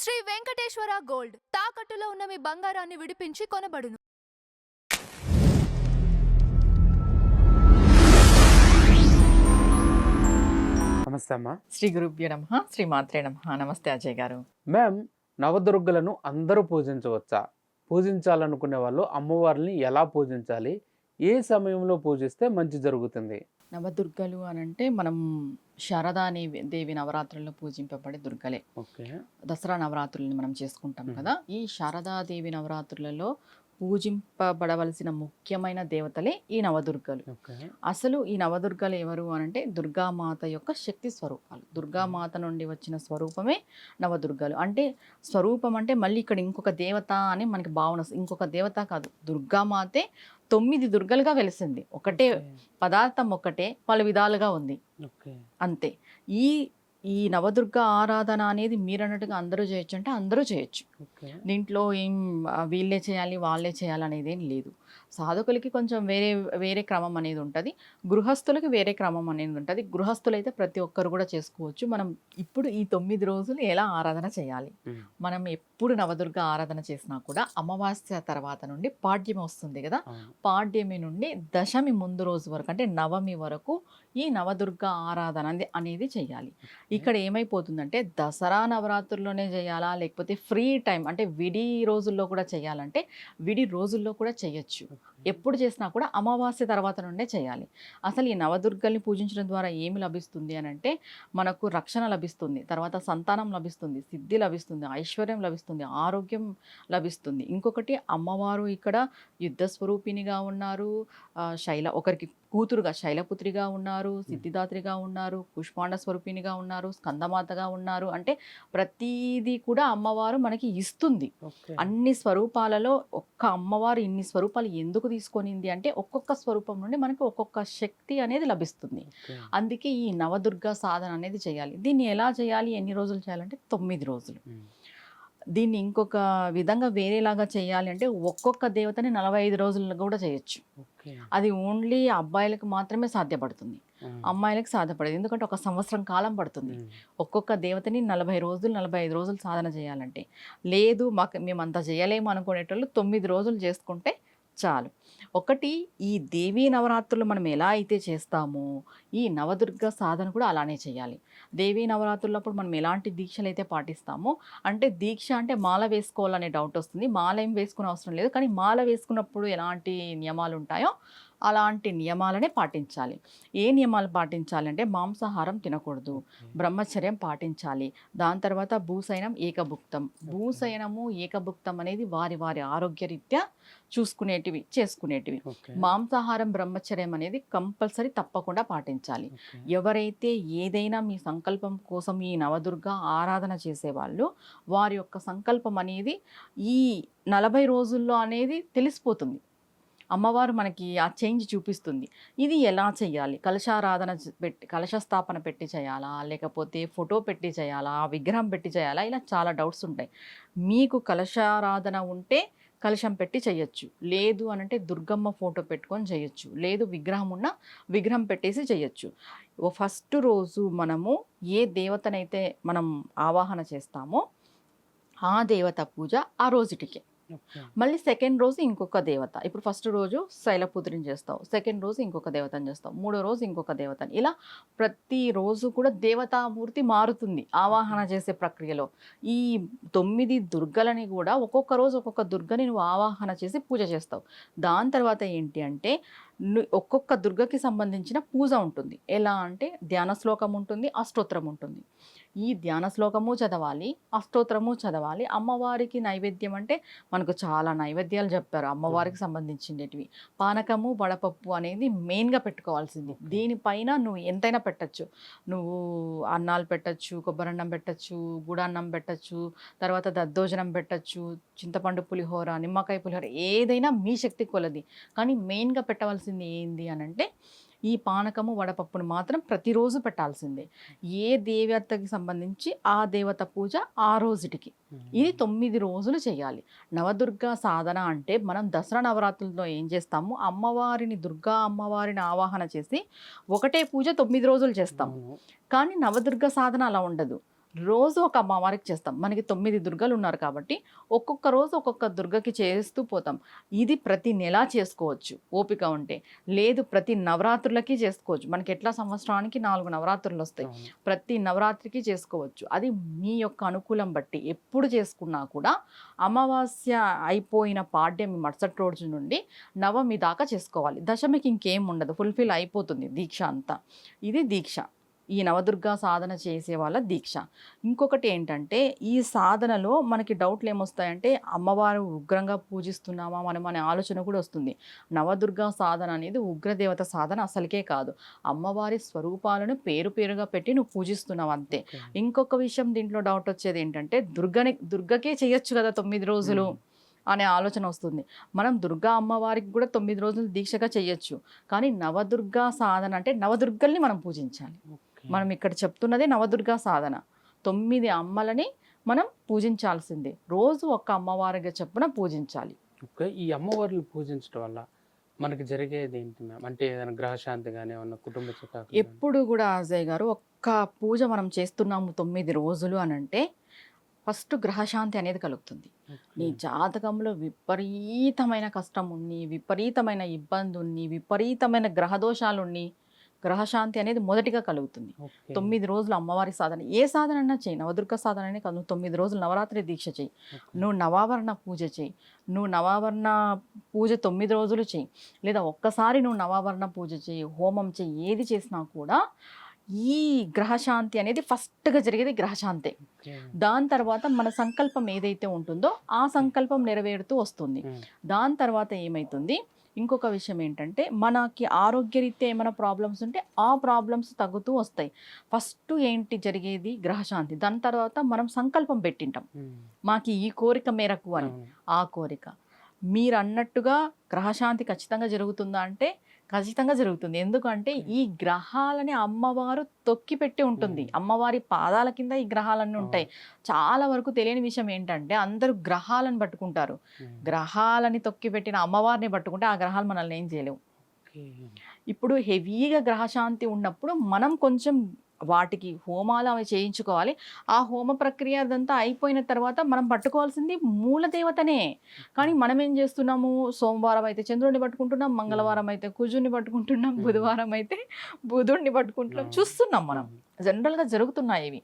Shri Venkateswara gold తాకట్టులో ఉన్న మీ బంగారాన్ని విడిపించి కొనబడును. నమస్తే అమ్మా. శ్రీ గురుభ్యో నమః. శ్రీ మాత్రే నమః. నమస్తే అజయ్ గారు. మ్యామ్, నవదుర్గలను అందరూ పూజించవచ్చా? పూజించాలనుకునే వాళ్ళు అమ్మవారిని ఎలా పూజించాలి? ఏ సమయంలో పూజిస్తే మంచి జరుగుతుంది? నవదుర్గలు అనంటే మనం శారదా దేవి నవరాత్రుల్లో పూజింపబడే దుర్గలే. ఓకే. దసరా నవరాత్రులని మనం చేసుకుంటాం కదా. ఈ శారదాదేవి నవరాత్రులలో పూజింపబడవలసిన ముఖ్యమైన దేవతలే ఈ నవదుర్గలు. అసలు ఈ నవదుర్గలు ఎవరు అనంటే దుర్గామాత యొక్క శక్తి స్వరూపాలు. దుర్గామాత నుండి వచ్చిన స్వరూపమే నవదుర్గలు. అంటే స్వరూపం అంటే మళ్ళీ ఇక్కడ ఇంకొక దేవత అని మనకి భావన. ఇంకొక దేవత కాదు, దుర్గామాతే 9 దుర్గలుగా వెలిసింది. ఒకటే పదార్థం, ఒకటే పలు విధాలుగా ఉంది, అంతే. ఈ ఈ నవదుర్గ ఆరాధన అనేది మీరు అన్నట్టుగా అందరూ చేయొచ్చు అంటే అందరూ చేయొచ్చు. దీంట్లో ఏం వీళ్ళే చేయాలి వాళ్ళే చేయాలి అనేది ఏం లేదు. సాధకులకి కొంచెం వేరే వేరే క్రమం అనేది ఉంటుంది, గృహస్థులకి వేరే క్రమం అనేది ఉంటుంది. గృహస్థులు అయితే ప్రతి ఒక్కరు కూడా చేసుకోవచ్చు. మనం ఇప్పుడు ఈ 9 రోజులు ఎలా ఆరాధన చేయాలి? మనం ఎప్పుడు నవదుర్గ ఆరాధన చేసినా కూడా అమావాస్య తర్వాత నుండి పాడ్యమి వస్తుంది కదా, పాడ్యమి నుండి దశమి ముందు రోజు వరకు అంటే నవమి వరకు ఈ నవదుర్గ ఆరాధన అనేది చేయాలి. ఇక్కడ ఏమైపోతుందంటే దసరా నవరాత్రుల్లోనే చేయాలా లేకపోతే ఫ్రీ టైం అంటే విడి రోజుల్లో కూడా చేయాలంటే విడి రోజుల్లో కూడా చేయొచ్చు. ఎప్పుడు చేసినా కూడా అమావాస్య తర్వాత నుండే చేయాలి. అసలు ఈ నవదుర్గల్ని పూజించడం ద్వారా ఏమి లభిస్తుంది అని అంటే మనకు రక్షణ లభిస్తుంది, తర్వాత సంతానం లభిస్తుంది, సిద్ధి లభిస్తుంది, ఐశ్వర్యం లభిస్తుంది, ఆరోగ్యం లభిస్తుంది. ఇంకొకటి అమ్మవారు ఇక్కడ యుద్ధ స్వరూపిణిగా ఉన్నారు, ఒకరికి కూతురుగా శైలపుత్రిగా ఉన్నారు, సిద్ధిదాత్రిగా ఉన్నారు, పుష్పాండ స్వరూపిణిగా ఉన్నారు, స్కందమాతగా ఉన్నారు. అంటే ప్రతీది కూడా అమ్మవారు మనకి ఇస్తుంది. అన్ని స్వరూపాలలో ఒక్క అమ్మవారు ఇన్ని స్వరూపాలు ఎందుకు తీసుకొనింది అంటే ఒక్కొక్క స్వరూపం నుండి మనకి ఒక్కొక్క శక్తి అనేది లభిస్తుంది. అందుకే ఈ నవదుర్గ సాధన అనేది చేయాలి. దీన్ని ఎలా చేయాలి, ఎన్ని రోజులు చేయాలంటే 9 రోజులు. దీన్ని ఇంకొక విధంగా వేరేలాగా చేయాలి అంటే ఒక్కొక్క దేవతని 45 రోజుల్లో కూడా చేయొచ్చు. అది ఓన్లీ అబ్బాయిలకు మాత్రమే సాధ్యపడుతుంది, అమ్మాయిలకు సాధ్యపడదు. ఎందుకంటే 1 సంవత్సరం కాలం పడుతుంది ఒక్కొక్క దేవతని 40 రోజులు 45 రోజులు సాధన చేయాలంటే. లేదు మేము అంత చేయలేము అనుకునేటోళ్ళు 9 రోజులు చేసుకుంటే చాలు. ఒకటి, ఈ దేవీ నవరాత్రులు మనం ఎలా అయితే చేస్తామో ఈ నవదుర్గ సాధన కూడా అలానే చేయాలి. దేవీ నవరాత్రులప్పుడు మనం ఎలాంటి దీక్షలు అయితే పాటిస్తామో, అంటే దీక్ష అంటే మాల వేసుకోవాలనే డౌట్ వస్తుంది. మాల ఏం వేసుకునే అవసరం లేదు, కానీ మాల వేసుకున్నప్పుడు ఎలాంటి నియమాలు ఉంటాయో అలాంటి నియమాలనే పాటించాలి. ఏ నియమాలు పాటించాలంటే మాంసాహారం తినకూడదు, బ్రహ్మచర్యం పాటించాలి. దాని తర్వాత భూశయనం ఏకభుక్తం. భూశయనము ఏకభుక్తం అనేది వారి వారి ఆరోగ్యరీత్యా చేసుకునేటివి. మాంసాహారం బ్రహ్మచర్యం అనేది కంపల్సరీ తప్పకుండా పాటించాలి. ఎవరైతే ఏదైనా మీ సంకల్పం కోసం ఈ నవదుర్గ ఆరాధన చేసేవాళ్ళు వారి యొక్క సంకల్పం అనేది ఈ 40 రోజుల్లో అనేది తెలిసిపోతుంది. అమ్మవారు మనకి ఆ చేంజ్ చూపిస్తుంది. ఇది ఎలా చేయాలి? కలశారాధన కలశస్థాపన పెట్టి చేయాలా లేకపోతే ఫోటో పెట్టి చేయాలా, విగ్రహం పెట్టి చేయాలా, ఇలా చాలా డౌట్స్ ఉంటాయి. మీకు కలశారాధన ఉంటే కలశం పెట్టి చేయొచ్చు, లేదు అనంటే దుర్గమ్మ ఫోటో పెట్టుకొని చేయొచ్చు, లేదు విగ్రహం ఉన్న విగ్రహం పెట్టేసి చేయొచ్చు. ఫస్ట్ రోజు మనము ఏ దేవతనైతే మనం ఆవాహన చేస్తామో ఆ దేవత పూజ ఆ రోజుటికే. మళ్ళీ సెకండ్ రోజు ఇంకొక దేవత. ఇప్పుడు ఫస్ట్ రోజు శైలపుత్రిని చేస్తావు, సెకండ్ రోజు ఇంకొక దేవతని చేస్తావు, మూడో రోజు ఇంకొక దేవతని. ఇలా ప్రతిరోజు కూడా దేవతామూర్తి మారుతుంది ఆవాహన చేసే ప్రక్రియలో. ఈ 9 దుర్గలని కూడా ఒక్కొక్క రోజు ఒక్కొక్క దుర్గని నువ్వు ఆవాహన చేసి పూజ చేస్తావు. దాని తర్వాత ఏంటి అంటే ఒక్కొక్క దుర్గకి సంబంధించిన పూజ ఉంటుంది. ఎలా అంటే ధ్యాన శ్లోకం ఉంటుంది, అష్టోత్తరం ఉంటుంది. ఈ ధ్యాన శ్లోకము చదవాలి, అష్టోత్తరము చదవాలి. అమ్మవారికి నైవేద్యం అంటే మనకు చాలా నైవేద్యాలు చెప్పారు అమ్మవారికి సంబంధించినవి. పానకము వడపప్పు అనేది మెయిన్గా పెట్టుకోవాల్సింది. దీనిపైన నువ్వు ఎంతైనా పెట్టచ్చు. నువ్వు అన్నాలు పెట్టచ్చు, కొబ్బరన్నం పెట్టచ్చు, గుడాన్నం పెట్టచ్చు, తర్వాత దద్దోజనం పెట్టచ్చు, చింతపండు పులిహోర, నిమ్మకాయ పులిహోర, ఏదైనా మీ శక్తి కొలది. కానీ మెయిన్గా పెట్టవలసింది ఏంది అనంటే ఈ పానకము వడపప్పును మాత్రం ప్రతిరోజు పెట్టాల్సిందే. ఏ దేవతకి సంబంధించి ఆ దేవత పూజ ఆ రోజుటికి. ఇది 9 రోజులు చేయాలి. నవదుర్గ సాధన అంటే మనం దసరా నవరాత్రులతో ఏం చేస్తాము, అమ్మవారిని దుర్గా అమ్మవారిని ఆవాహన చేసి ఒకటే పూజ 9 రోజులు చేస్తాము. కానీ నవదుర్గ సాధన అలా ఉండదు. రోజు ఒక అమ్మవారికి చేస్తాం. మనకి 9 దుర్గలు ఉన్నారు కాబట్టి ఒక్కొక్క రోజు ఒక్కొక్క దుర్గకి చేస్తూ పోతాం. ఇది ప్రతి నెల చేసుకోవచ్చు ఓపిక ఉంటే. లేదు ప్రతి నవరాత్రులకి చేసుకోవచ్చు. మనకి ఎట్లా సంవత్సరానికి 4 నవరాత్రులు వస్తాయి. అవును. ప్రతి నవరాత్రికి చేసుకోవచ్చు. అది మీ యొక్క అనుకూలం బట్టి ఎప్పుడు చేసుకున్నా కూడా అమావాస్య అయిపోయిన పాడ్యమి మరుసటి రోజు నుండి నవమి దాకా చేసుకోవాలి. దశమికి ఇంకేం ఉండదు, ఫుల్ఫిల్ అయిపోతుంది దీక్ష అంతా. ఇది దీక్ష, ఈ నవదుర్గా సాధన చేసే వాళ్ళ దీక్ష. ఇంకొకటి ఏంటంటే ఈ సాధనలో మనకి డౌట్లు ఏమొస్తాయంటే అమ్మవారు ఉగ్రంగా పూజిస్తున్నామా మనం అనే ఆలోచన కూడా వస్తుంది. నవదుర్గా సాధన అనేది ఉగ్రదేవత సాధన అసలుకే కాదు. అమ్మవారి స్వరూపాలను పేరుగా పెట్టి నువ్వు పూజిస్తున్నావు అంతే. ఇంకొక విషయం దీంట్లో డౌట్ వచ్చేది ఏంటంటే దుర్గకే చేయొచ్చు కదా 9 రోజులు అనే ఆలోచన వస్తుంది. మనం దుర్గా అమ్మవారికి కూడా 9 రోజులు దీక్షగా చేయొచ్చు. కానీ నవదుర్గా సాధన అంటే నవదుర్గల్ని మనం పూజించాలి. మనం ఇక్కడ చెప్తున్నదే నవదుర్గా సాధన. 9 అమ్మలని మనం పూజించాల్సిందే. రోజు ఒక్క అమ్మవారిగా చెప్పున పూజించాలి. ఓకే. ఈ అమ్మవారిని పూజించడం వల్ల మనకి జరిగేది ఏంటి మ్యామ్? అంటే ఏదైనా గ్రహశాంతి కానీ ఏమన్నా కుటుంబ చికాకులు గానీ? ఎప్పుడు కూడా అజయ్ గారు ఒక్క పూజ మనం చేస్తున్నాము 9 రోజులు అని అంటే ఫస్ట్ గ్రహశాంతి అనేది కలుగుతుంది. నీ జాతకంలో విపరీతమైన కష్టం ఉన్ని, విపరీతమైన ఇబ్బంది ఉన్ని, విపరీతమైన గ్రహదోషాలున్ని గ్రహశాంతి అనేది మొదటిగా కలుగుతుంది. 9 రోజులు అమ్మవారి సాధన, ఏ సాధన అన్నా చేయి, నవదుర్గ సాధన అనే కాదు. నువ్వు 9 రోజులు నవరాత్రి దీక్ష చేయి, నువ్వు నవావరణ పూజ చేయి, నువ్వు నవావరణ పూజ 9 రోజులు చేయి, లేదా ఒక్కసారి నువ్వు నవావరణ పూజ చేయి, హోమం చేయి, ఏది చేసినా కూడా ఈ గ్రహశాంతి అనేది ఫస్ట్గా జరిగేది గ్రహశాంతే. దాని తర్వాత మన సంకల్పం ఏదైతే ఉంటుందో ఆ సంకల్పం నెరవేరుతూ వస్తుంది. దాని తర్వాత ఏమవుతుంది, ఇంకొక విషయం ఏంటంటే మనకి ఆరోగ్యరీత్యా ఏమైనా ప్రాబ్లమ్స్ ఉంటే ఆ ప్రాబ్లమ్స్ తగ్గుతూ వస్తాయి. ఫస్ట్ ఏంటి జరిగేది గ్రహశాంతి. దాని తర్వాత మనం సంకల్పం పెట్టింటాం మాకు ఈ కోరిక మేరకు అని. ఆ కోరిక మీరు అన్నట్టుగా గ్రహశాంతి ఖచ్చితంగా జరుగుతుందా అంటే ఖచ్చితంగా జరుగుతుంది. ఎందుకంటే ఈ గ్రహాలని అమ్మవారు తొక్కి పెట్టి ఉంటుంది. అమ్మవారి పాదాల కింద ఈ గ్రహాలన్నీ ఉంటాయి. చాలా వరకు తెలియని విషయం ఏంటంటే అందరూ గ్రహాలను పట్టుకుంటారు. గ్రహాలని తొక్కి పెట్టిన అమ్మవారిని పట్టుకుంటే ఆ గ్రహాలు మనల్ని ఏం చేయలేవు. ఇప్పుడు హెవీగా గ్రహశాంతి ఉన్నప్పుడు మనం కొంచెం వాటికి హోమాలు అవి చేయించుకోవాలి. ఆ హోమ ప్రక్రియ అదంతా అయిపోయిన తర్వాత మనం పట్టుకోవాల్సింది మూల దేవతనే. కానీ మనం ఏం చేస్తున్నాము, సోమవారం అయితే చంద్రుడిని పట్టుకుంటున్నాం, మంగళవారం అయితే కుజుడిని పట్టుకుంటున్నాం, బుధవారం అయితే బుధుడిని పట్టుకుంటున్నాం. చూస్తున్నాం మనం, జనరల్గా జరుగుతున్నాయి ఇవి.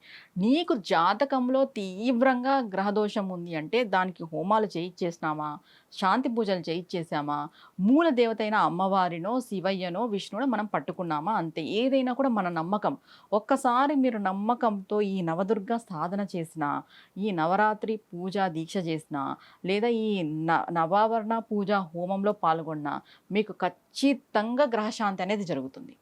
నీకు జాతకంలో తీవ్రంగా గ్రహదోషం ఉంది అంటే దానికి హోమాలు చేయించేసినామా, శాంతి పూజలు చేయించేసామా, మూల దేవత అయిన అమ్మవారినో శివయ్యనో విష్ణువునో మనం పట్టుకున్నామా అంతే. ఏదైనా కూడా మన నమ్మకం. ఒక్కసారి మీరు నమ్మకంతో ఈ నవదుర్గ సాధన చేసిన, ఈ నవరాత్రి పూజ దీక్ష చేసిన, లేదా ఈ నవావరణ పూజ హోమంలో పాల్గొన్న మీకు ఖచ్చితంగా గ్రహశాంతి అనేది జరుగుతుంది.